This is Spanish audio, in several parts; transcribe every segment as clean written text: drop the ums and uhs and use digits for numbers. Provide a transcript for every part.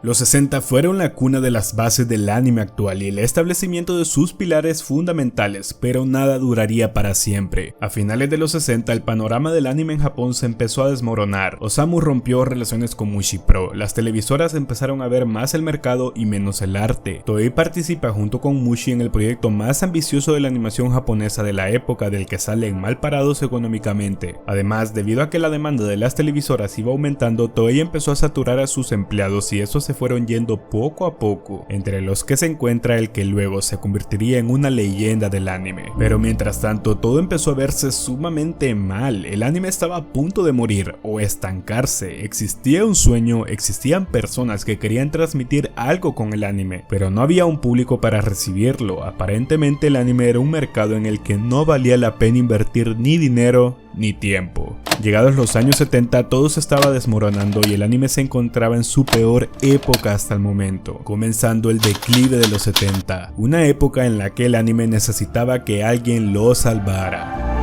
Los 60 fueron la cuna de las bases del anime actual y el establecimiento de sus pilares fundamentales, pero nada duraría para siempre. A finales de los 60 el panorama del anime en Japón se empezó a desmoronar. Osamu rompió relaciones con Mushi Pro, las televisoras empezaron a ver más el mercado y menos el arte. Toei participa junto con Mushi en el proyecto más ambicioso de la animación japonesa de la época, del que salen mal parados económicamente. Además, debido a que la demanda de las televisoras iba aumentando, Toei empezó a saturar a sus empleados y estos se fueron yendo poco a poco, entre los que se encuentra el que luego se convertiría en una leyenda del anime. Pero mientras tanto todo empezó a verse sumamente mal, el anime estaba a punto de morir o estancarse, existía un sueño, existían personas que querían transmitir algo con el anime, pero no había un público para recibirlo. Aparentemente el anime era un mercado en el que no valía la pena invertir ni dinero ni tiempo. Llegados los años 70 todo se estaba desmoronando y el anime se encontraba en su peor época hasta el momento, comenzando el declive de los 70, una época en la que el anime necesitaba que alguien lo salvara.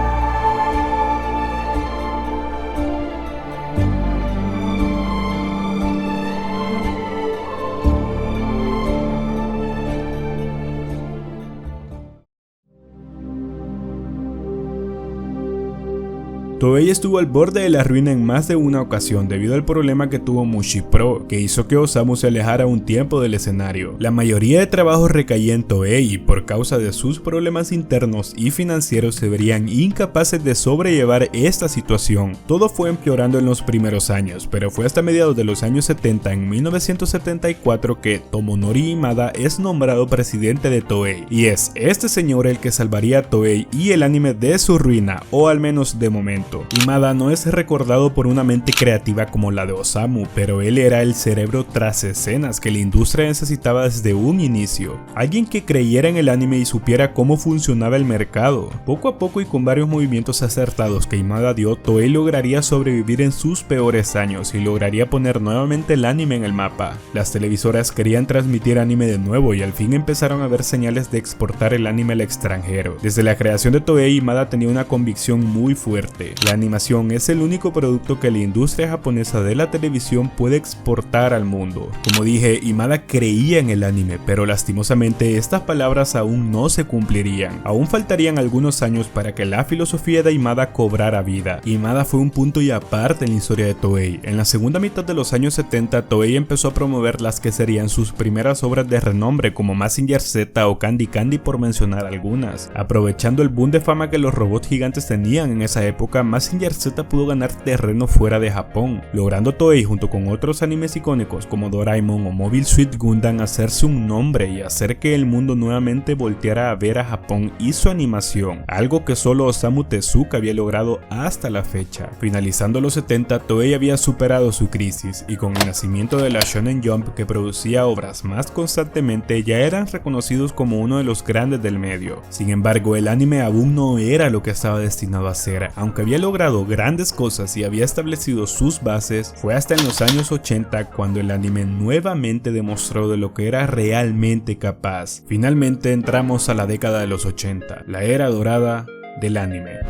Toei estuvo al borde de la ruina en más de una ocasión debido al problema que tuvo Mushi Pro, que hizo que Osamu se alejara un tiempo del escenario. La mayoría de trabajos recaía en Toei y por causa de sus problemas internos y financieros se verían incapaces de sobrellevar esta situación. Todo fue empeorando en los primeros años, pero fue hasta mediados de los años 70, en 1974, que Tomonori Imada es nombrado presidente de Toei, y es este señor el que salvaría a Toei y el anime de su ruina, o al menos de momento. Imada no es recordado por una mente creativa como la de Osamu, pero él era el cerebro tras escenas que la industria necesitaba desde un inicio. Alguien que creyera en el anime y supiera cómo funcionaba el mercado. Poco a poco y con varios movimientos acertados que Imada dio, Toei lograría sobrevivir en sus peores años y lograría poner nuevamente el anime en el mapa. Las televisoras querían transmitir anime de nuevo y al fin empezaron a ver señales de exportar el anime al extranjero. Desde la creación de Toei, Imada tenía una convicción muy fuerte. La animación es el único producto que la industria japonesa de la televisión puede exportar al mundo. Como dije, Imada creía en el anime, pero lastimosamente estas palabras aún no se cumplirían. Aún faltarían algunos años para que la filosofía de Imada cobrara vida. Imada fue un punto y aparte en la historia de Toei. En la segunda mitad de los años 70, Toei empezó a promover las que serían sus primeras obras de renombre, como Mazinger Z o Candy Candy, por mencionar algunas. Aprovechando el boom de fama que los robots gigantes tenían en esa época, Mazinger Z pudo ganar terreno fuera de Japón, logrando Toei junto con otros animes icónicos como Doraemon o Mobile Suit Gundam hacerse un nombre y hacer que el mundo nuevamente volteara a ver a Japón y su animación, algo que solo Osamu Tezuka había logrado hasta la fecha. Finalizando los 70, Toei había superado su crisis y con el nacimiento de la Shonen Jump, que producía obras más constantemente, ya eran reconocidos como uno de los grandes del medio. Sin embargo, el anime aún no era lo que estaba destinado a ser. Aunque había logrado grandes cosas y había establecido sus bases, fue hasta en los años 80 cuando el anime nuevamente demostró de lo que era realmente capaz. Finalmente entramos a la década de los 80, la era dorada del anime.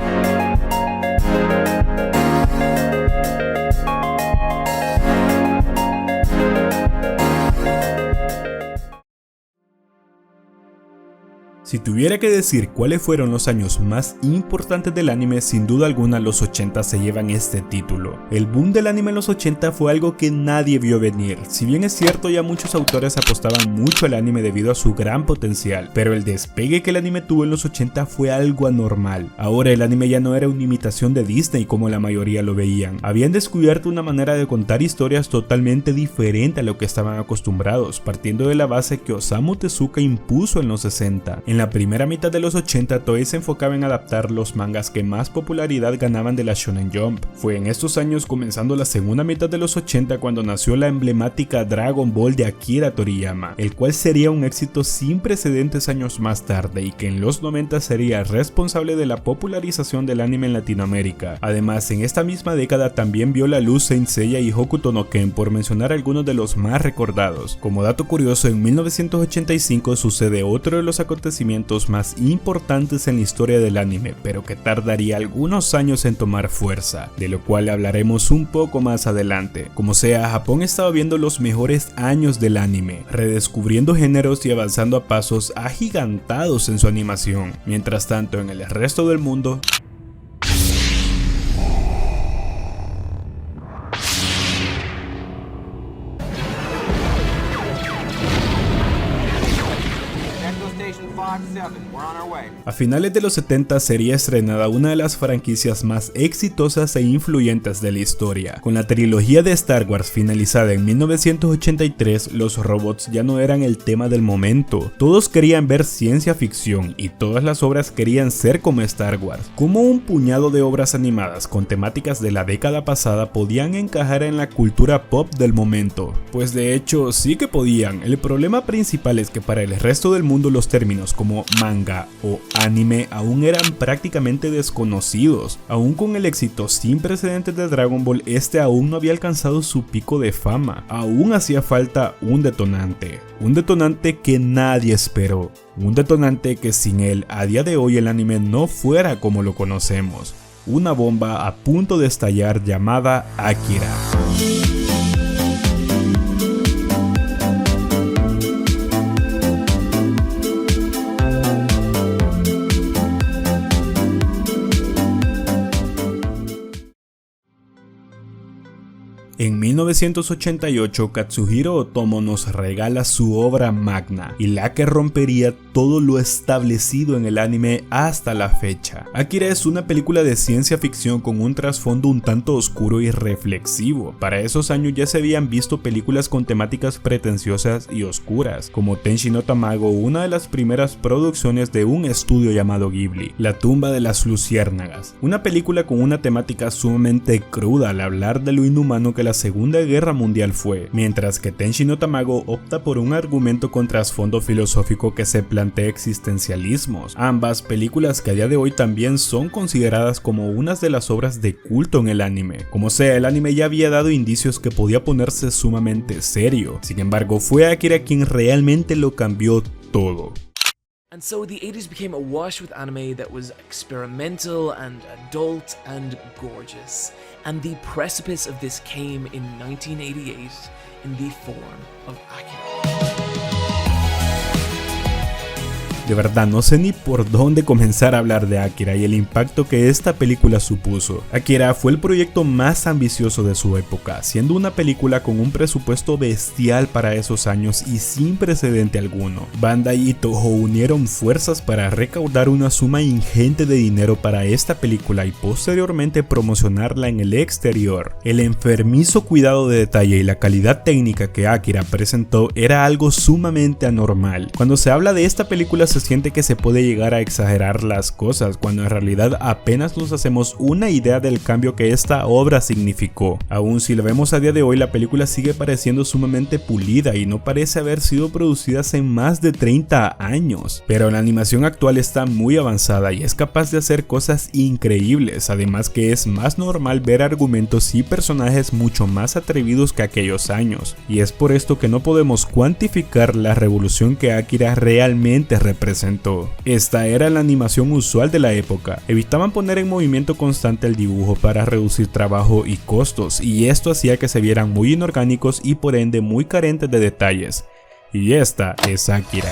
Si tuviera que decir cuáles fueron los años más importantes del anime, sin duda alguna los 80 se llevan este título. El boom del anime en los 80 fue algo que nadie vio venir. Si bien es cierto, ya muchos autores apostaban mucho al anime debido a su gran potencial, pero el despegue que el anime tuvo en los 80 fue algo anormal. Ahora el anime ya no era una imitación de Disney como la mayoría lo veían. Habían descubierto una manera de contar historias totalmente diferente a lo que estaban acostumbrados, partiendo de la base que Osamu Tezuka impuso en los 60. En la primera mitad de los 80, Toei se enfocaba en adaptar los mangas que más popularidad ganaban de la Shonen Jump. Fue en estos años, comenzando la segunda mitad de los 80, cuando nació la emblemática Dragon Ball de Akira Toriyama, el cual sería un éxito sin precedentes años más tarde y que en los 90 sería responsable de la popularización del anime en Latinoamérica. Además, en esta misma década también vio la luz Saint Seiya y Hokuto no Ken, por mencionar algunos de los más recordados. Como dato curioso, en 1985 sucede otro de los acontecimientos acontecimientos más importantes en la historia del anime, pero que tardaría algunos años en tomar fuerza, de lo cual hablaremos un poco más adelante. Como sea, Japón estaba viendo los mejores años del anime, redescubriendo géneros y avanzando a pasos agigantados en su animación. Mientras tanto, en el resto del mundo, a finales de los 70 sería estrenada una de las franquicias más exitosas e influyentes de la historia. Con la trilogía de Star Wars finalizada en 1983, los robots ya no eran el tema del momento. Todos querían ver ciencia ficción y todas las obras querían ser como Star Wars. ¿Cómo un puñado de obras animadas con temáticas de la década pasada podían encajar en la cultura pop del momento? Pues de hecho sí que podían. El problema principal es que para el resto del mundo los términos como manga o anime aún eran prácticamente desconocidos. Aún con el éxito sin precedentes de Dragon Ball, este aún no había alcanzado su pico de fama. Aún hacía falta un detonante que nadie esperó, un detonante que sin él a día de hoy el anime no fuera como lo conocemos. Una bomba a punto de estallar llamada Akira. En 1988, Katsuhiro Otomo nos regala su obra magna y la que rompería todo lo establecido en el anime hasta la fecha. Akira es una película de ciencia ficción con un trasfondo un tanto oscuro y reflexivo. Para esos años ya se habían visto películas con temáticas pretenciosas y oscuras, como Tenshi no Tamago, una de las primeras producciones de un estudio llamado Ghibli, La tumba de las luciérnagas, una película con una temática sumamente cruda al hablar de lo inhumano que la Segunda Guerra Mundial fue, mientras que Tenshi no Tamago opta por un argumento con trasfondo filosófico que se plantea existencialismos. Ambas películas que a día de hoy también son consideradas como unas de las obras de culto en el anime. Como sea, el anime ya había dado indicios que podía ponerse sumamente serio. Sin embargo, fue Akira quien realmente lo cambió todo. And so the 80s became awash with anime that was experimental and adult and gorgeous. And the precipice of this came in 1988 in the form of Akira. De verdad, no sé ni por dónde comenzar a hablar de Akira y el impacto que esta película supuso. Akira fue el proyecto más ambicioso de su época, siendo una película con un presupuesto bestial para esos años y sin precedente alguno. Bandai y Toho unieron fuerzas para recaudar una suma ingente de dinero para esta película y posteriormente promocionarla en el exterior. El enfermizo cuidado de detalle y la calidad técnica que Akira presentó era algo sumamente anormal. Cuando se habla de esta película se siente que se puede llegar a exagerar las cosas, cuando en realidad apenas nos hacemos una idea del cambio que esta obra significó. Aún si lo vemos a día de hoy, la película sigue pareciendo sumamente pulida y no parece haber sido producida hace más de 30 años. Pero la animación actual está muy avanzada y es capaz de hacer cosas increíbles, además que es más normal ver argumentos y personajes mucho más atrevidos que aquellos años. Y es por esto que no podemos cuantificar la revolución que Akira realmente representó. Esta era la animación usual de la época. Evitaban poner en movimiento constante el dibujo para reducir trabajo y costos, y esto hacía que se vieran muy inorgánicos y por ende muy carentes de detalles. Y esta es Akira.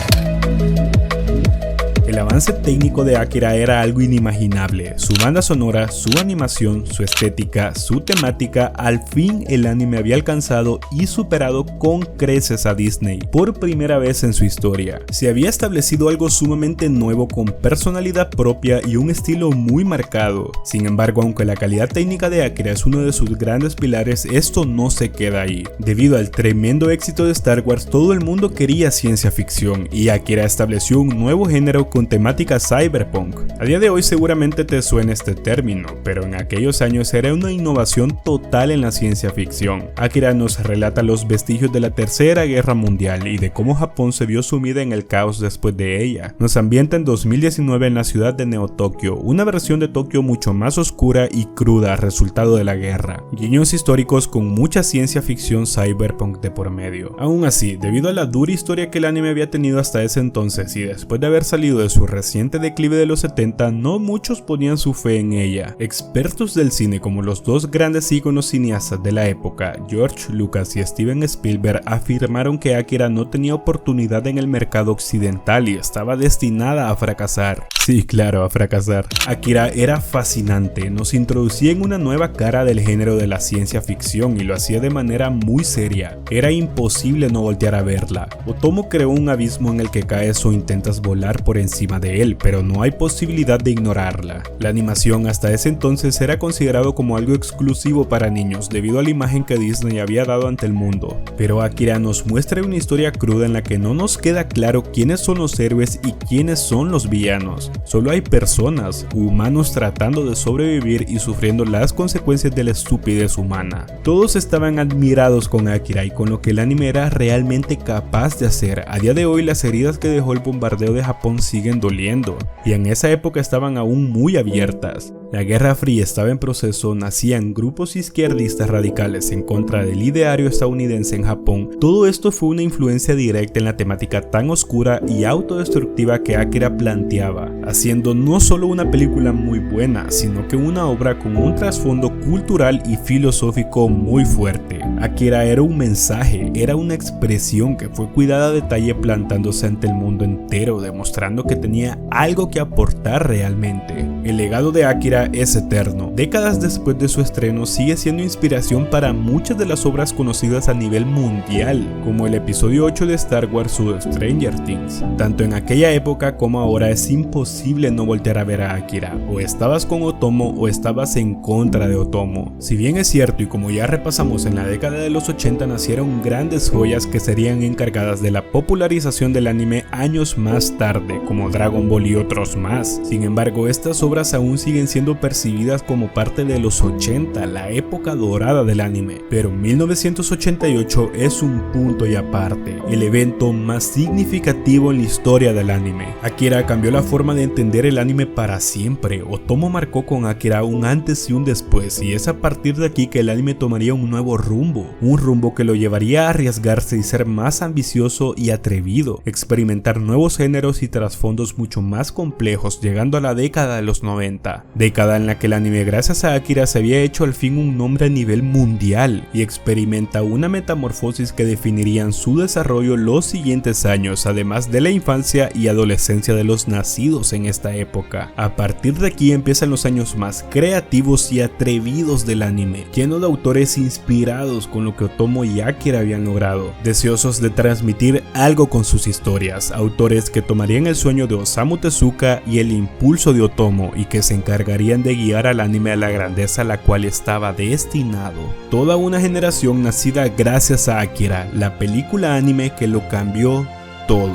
El avance técnico de Akira era algo inimaginable. Su banda sonora, su animación, su estética, su temática, al fin el anime había alcanzado y superado con creces a Disney por primera vez en su historia. Se había establecido algo sumamente nuevo con personalidad propia y un estilo muy marcado. Sin embargo, aunque la calidad técnica de Akira es uno de sus grandes pilares, esto no se queda ahí. Debido al tremendo éxito de Star Wars, todo el mundo quería ciencia ficción y Akira estableció un nuevo género con temática cyberpunk. A día de hoy seguramente te suena este término, pero en aquellos años era una innovación total en la ciencia ficción. Akira nos relata los vestigios de la Tercera Guerra Mundial y de cómo Japón se vio sumida en el caos después de ella. Nos ambienta en 2019 en la ciudad de Neo Tokio, una versión de Tokio mucho más oscura y cruda resultado de la guerra. Guiños históricos con mucha ciencia ficción cyberpunk de por medio. Aún así, debido a la dura historia que el anime había tenido hasta ese entonces y después de haber salido de su reciente declive de los 70, no muchos ponían su fe en ella. Expertos del cine como los dos grandes íconos cineastas de la época, George Lucas y Steven Spielberg, afirmaron que Akira no tenía oportunidad en el mercado occidental y estaba destinada a fracasar. Sí, claro, a fracasar. Akira era fascinante, nos introducía en una nueva cara del género de la ciencia ficción y lo hacía de manera muy seria. Era imposible no voltear a verla. Otomo creó un abismo en el que caes o intentas volar por encima de él, pero no hay posibilidad de ignorarla. La animación hasta ese entonces era considerado como algo exclusivo para niños debido a la imagen que Disney había dado ante el mundo. Pero Akira nos muestra una historia cruda en la que no nos queda claro quiénes son los héroes y quiénes son los villanos. Solo hay personas, humanos tratando de sobrevivir y sufriendo las consecuencias de la estupidez humana. Todos estaban admirados con Akira y con lo que el anime era realmente capaz de hacer. A día de hoy las heridas que dejó el bombardeo de Japón siguen doliendo, y en esa época estaban aún muy abiertas. La Guerra Fría estaba en proceso, nacían grupos izquierdistas radicales en contra del ideario estadounidense en Japón. Todo esto fue una influencia directa en la temática tan oscura y autodestructiva que Akira planteaba, haciendo no solo una película muy buena, sino que una obra con un trasfondo cultural y filosófico muy fuerte. Akira era un mensaje, era una expresión que fue cuidada a detalle plantándose ante el mundo entero, demostrando que tenía algo que aportar realmente. El legado de Akira es eterno. Décadas después de su estreno sigue siendo inspiración para muchas de las obras conocidas a nivel mundial, como el episodio 8 de Star Wars o Stranger Things. Tanto en aquella época como ahora es imposible no voltear a ver a Akira. O estabas con Otomo o estabas en contra de Otomo. Si bien es cierto y como ya repasamos, en la década de los 80 nacieron grandes joyas que serían encargadas de la popularización del anime años más tarde, como Dragon Ball y otros más. Sin embargo, estas obras aún siguen siendo percibidas como parte de los 80, la época dorada del anime. Pero 1988 es un punto y aparte, el evento más significativo en la historia del anime. Akira cambió la forma de entender el anime para siempre. Otomo marcó con Akira un antes y un después, y es a partir de aquí que el anime tomaría un nuevo rumbo, un rumbo que lo llevaría a arriesgarse y ser más ambicioso y atrevido, experimentar nuevos géneros y trasfondos mucho más complejos, llegando a la década de los 90, década en la que el anime gracias a Akira se había hecho al fin un nombre a nivel mundial y experimenta una metamorfosis que definirían su desarrollo los siguientes años, además de la infancia y adolescencia de los nacidos en esta época. A partir de aquí empiezan los años más creativos y atrevidos del anime, lleno de autores inspirados con lo que Otomo y Akira habían logrado, deseosos de transmitir algo con sus historias, autores que tomarían el sueño de Osamu Tezuka y el impulso de Otomo y que se encargarían de guiar al anime a la grandeza a la cual estaba destinado. Toda una generación nacida gracias a Akira, la película anime que lo cambió todo.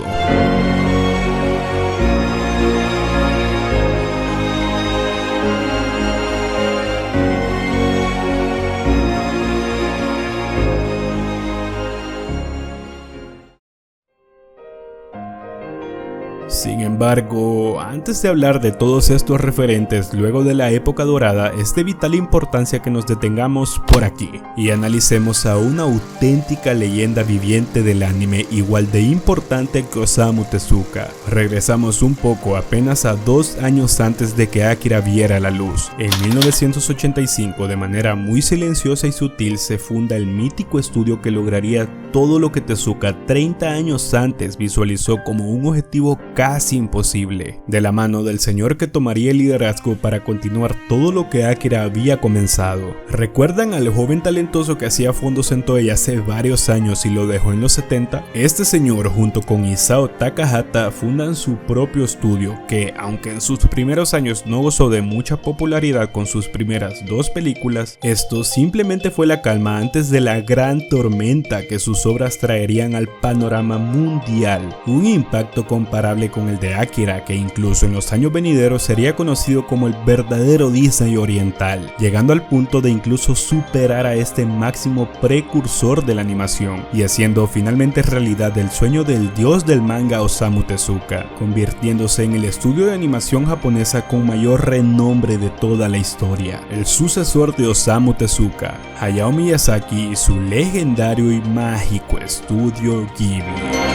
Sin embargo, antes de hablar de todos estos referentes luego de la época dorada, es de vital importancia que nos detengamos por aquí y analicemos a una auténtica leyenda viviente del anime igual de importante que Osamu Tezuka. Regresamos un poco apenas a 2 años antes de que Akira viera la luz. En 1985, de manera muy silenciosa y sutil, se funda el mítico estudio que lograría todo lo que Tezuka 30 años antes visualizó como un objetivo casi imposible, de la mano del señor que tomaría el liderazgo para continuar todo lo que Akira había comenzado. ¿Recuerdan al joven talentoso que hacía fondos en Toei hace varios años y lo dejó en los 70? Este señor junto con Isao Takahata fundan su propio estudio que, aunque en sus primeros años no gozó de mucha popularidad con sus primeras 2 películas, esto simplemente fue la calma antes de la gran tormenta que sus obras traerían al panorama mundial, un impacto comparable con el de Akira, que incluso en los años venideros sería conocido como el verdadero Disney oriental, llegando al punto de incluso superar a este máximo precursor de la animación y haciendo finalmente realidad el sueño del dios del manga Osamu Tezuka, convirtiéndose en el estudio de animación japonesa con mayor renombre de toda la historia, el sucesor de Osamu Tezuka, Hayao Miyazaki y su legendario y mágico estudio Ghibli.